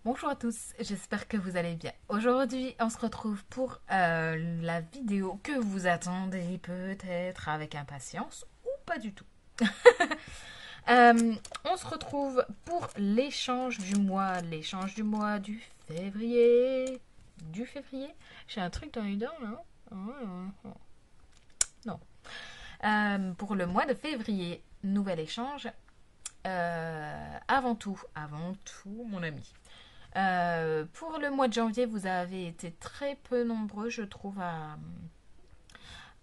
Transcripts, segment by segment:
Bonjour à tous, j'espère que vous allez bien. Aujourd'hui, on se retrouve pour la vidéo que vous attendez peut-être avec impatience ou pas du tout. On se retrouve pour l'échange du mois du février. Du février. J'ai un truc dans les dents là. Non. Pour le mois de février, nouvel échange. Avant tout, mon ami. Pour le mois de janvier, vous avez été très peu nombreux, je trouve,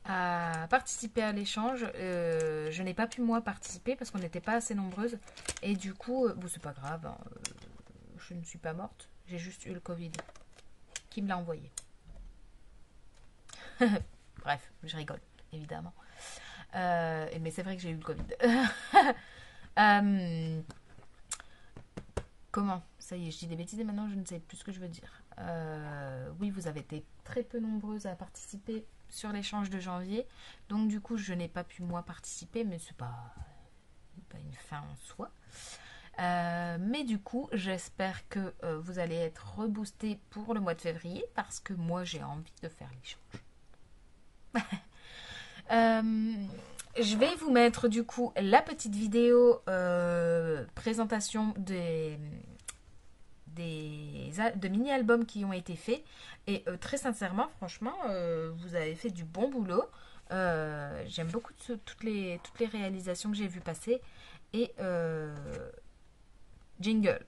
à participer à l'échange. Je n'ai pas pu, moi, participer parce qu'on n'était pas assez nombreuses. Et du coup, bon, c'est pas grave, hein, je ne suis pas morte. J'ai juste eu le Covid. Qui me l'a envoyé? Bref, je rigole, évidemment. Mais c'est vrai que j'ai eu le Covid. Euh, Comment? Ça y est, je dis des bêtises et maintenant je ne sais plus ce que je veux dire. Oui, vous avez été très peu nombreuses à participer sur l'échange de janvier. Donc du coup, je n'ai pas pu moi participer, mais c'est pas une fin en soi. Mais du coup, j'espère que vous allez être reboosté pour le mois de février parce que moi j'ai envie de faire l'échange. Euh, je vais vous mettre du coup la petite vidéo présentation de mini-albums qui ont été faits. Et très sincèrement, franchement, vous avez fait du bon boulot. J'aime beaucoup toutes les réalisations que j'ai vues passer. Et jingle.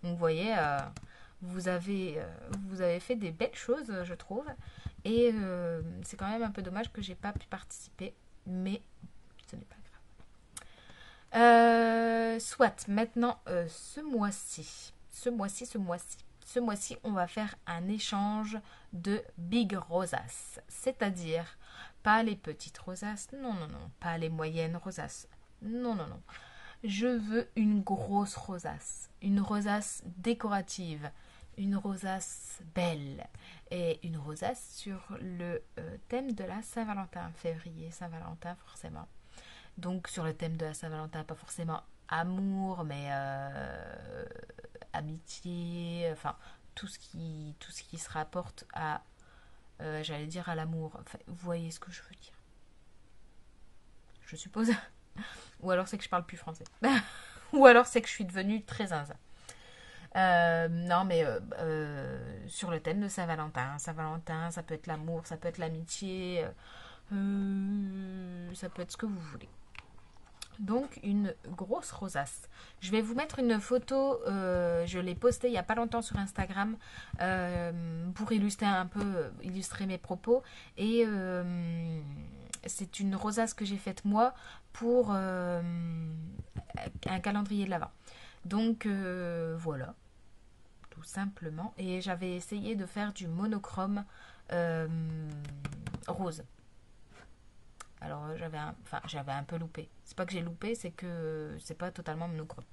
Donc vous voyez, vous avez, euh, vous avez fait des belles choses, je trouve. Et c'est quand même un peu dommage que j'ai pas pu participer. Mais ce n'est pas grave. Soit, maintenant, ce mois-ci, on va faire un échange de big rosas. C'est-à-dire, pas les petites rosas, non, non, non, pas les moyennes rosas, non, non, non. Je veux une grosse rosace, une rosace décorative, une rosace belle et une rosace sur le thème de la Saint-Valentin, février, Saint-Valentin forcément. Donc sur le thème de la Saint-Valentin, pas forcément amour, mais amitié, enfin tout ce qui se rapporte à, j'allais dire à l'amour. Enfin, vous voyez ce que je veux dire, je suppose. Ou alors c'est que je parle plus français. Ou alors c'est que je suis devenue très zinzin. Non, mais sur le thème de Saint-Valentin. Saint-Valentin, ça peut être l'amour, ça peut être l'amitié, ça peut être ce que vous voulez. Donc une grosse rosace. Je vais vous mettre une photo, je l'ai postée il n'y a pas longtemps sur Instagram pour illustrer mes propos. Et c'est une rosace que j'ai faite moi pour un calendrier de l'Avent. Donc voilà, tout simplement. Et j'avais essayé de faire du monochrome euh, rose. Alors j'avais un peu loupé. C'est pas que j'ai loupé, c'est que c'est pas totalement monochrome.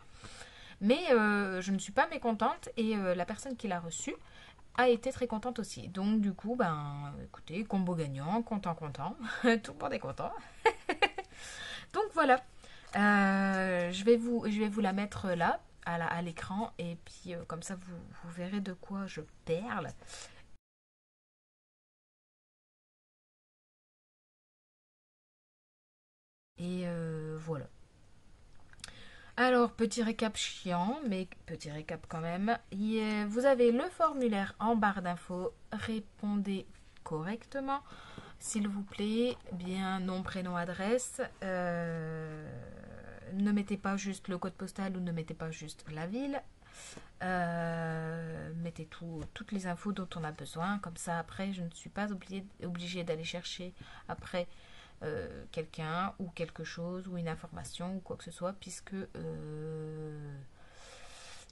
Mais je ne suis pas mécontente et la personne qui l'a reçu a été très contente aussi. Donc du coup, ben écoutez, combo gagnant, content, content, tout le monde est content. Donc voilà. Je vais vous la mettre là, à l'écran, et puis comme ça vous verrez de quoi je parle. Et voilà. Alors, petit récap chiant, mais petit récap quand même. Vous avez le formulaire en barre d'infos. Répondez correctement, s'il vous plaît. Bien, nom, prénom, adresse. Ne mettez pas juste le code postal ou ne mettez pas juste la ville. Mettez toutes les infos dont on a besoin. Comme ça, après, je ne suis pas obligée d'aller chercher après quelqu'un ou quelque chose ou une information ou quoi que ce soit, puisque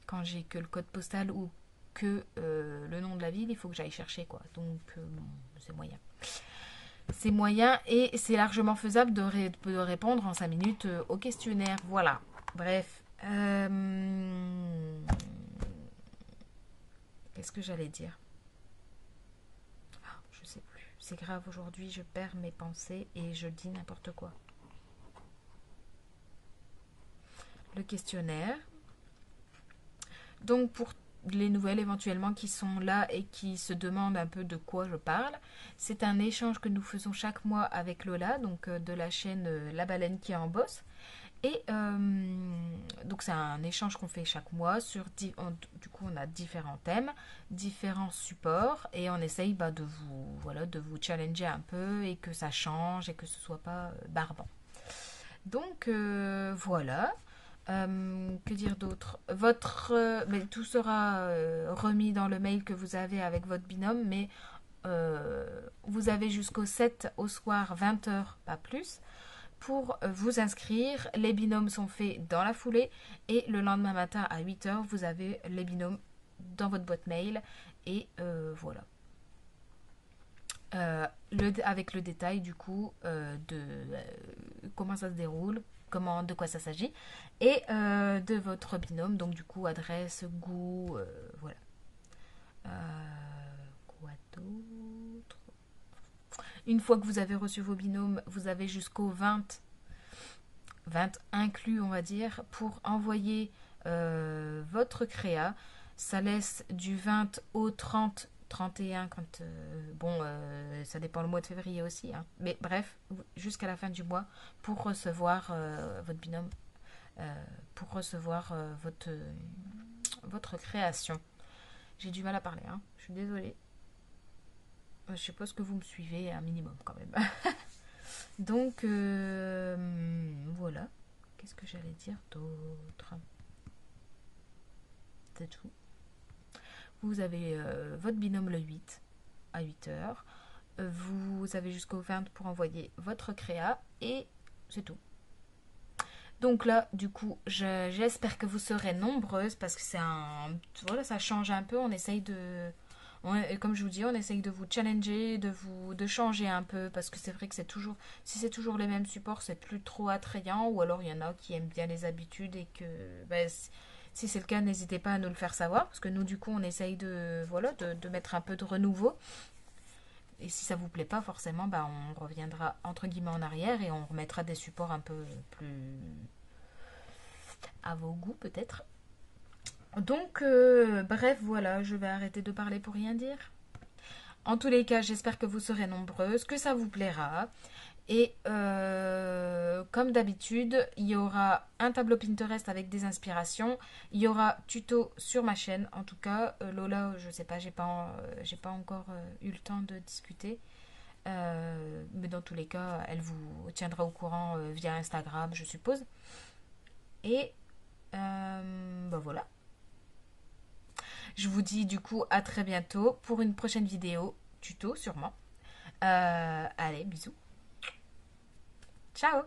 quand j'ai que le code postal ou que le nom de la ville, il faut que j'aille chercher quoi. Donc bon, c'est moyen. C'est moyen et c'est largement faisable de répondre en 5 minutes au questionnaire. Voilà. Bref. Qu'est-ce que j'allais dire? Je sais plus. C'est grave, aujourd'hui je perds mes pensées et je dis n'importe quoi. Le questionnaire. Donc pour les nouvelles éventuellement qui sont là et qui se demandent un peu de quoi je parle, c'est un échange que nous faisons chaque mois avec Lola, donc de la chaîne La Baleine qui en bosse. Et donc c'est un échange qu'on fait chaque mois du coup on a différents thèmes, différents supports et on essaye de vous challenger un peu et que ça change et que ce soit pas barbant. Donc voilà. Que dire d'autre? Mais tout sera remis dans le mail que vous avez avec votre binôme, mais vous avez jusqu'au 7 au soir 20h, pas plus, pour vous inscrire. Les binômes sont faits dans la foulée et le lendemain matin à 8h, vous avez les binômes dans votre boîte mail et voilà. Avec le détail du coup de comment ça se déroule, de quoi ça s'agit et de votre binôme, donc du coup adresse, goût, voilà. Quoi d'autre? Une fois que vous avez reçu vos binômes, vous avez jusqu'au 20 inclus, on va dire, pour envoyer votre créa. Ça laisse du 20 au 31 quand ça dépend le mois de février aussi, hein. Mais bref, jusqu'à la fin du mois pour recevoir votre binôme, pour recevoir votre création. J'ai du mal à parler, hein. Je suis désolée. Je suppose que vous me suivez un minimum quand même. Donc voilà. Qu'est-ce que j'allais dire d'autre? C'est tout. Vous avez votre binôme le 8 à 8h. Vous avez jusqu'au 20 pour envoyer votre créa et c'est tout. Donc là, du coup, j'espère que vous serez nombreuses parce que voilà, ça change un peu. On essaye comme je vous dis, on essaye de vous challenger, de changer un peu parce que c'est vrai que si c'est toujours les mêmes supports, c'est plus trop attrayant ou alors il y en a qui aiment bien les habitudes et que si c'est le cas, n'hésitez pas à nous le faire savoir parce que nous, du coup, on essaye de mettre un peu de renouveau. Et si ça vous plaît pas, forcément, on reviendra entre guillemets en arrière et on remettra des supports un peu plus à vos goûts, peut-être. Donc, bref, voilà, je vais arrêter de parler pour rien dire. En tous les cas, j'espère que vous serez nombreuses, que ça vous plaira. Et comme d'habitude, il y aura un tableau Pinterest avec des inspirations. Il y aura tuto sur ma chaîne. En tout cas, Lola, je sais pas, j'ai pas encore eu le temps de discuter. Mais dans tous les cas, elle vous tiendra au courant via Instagram, je suppose. Et voilà. Je vous dis du coup à très bientôt pour une prochaine vidéo, tuto sûrement. Allez, bisous. Ciao!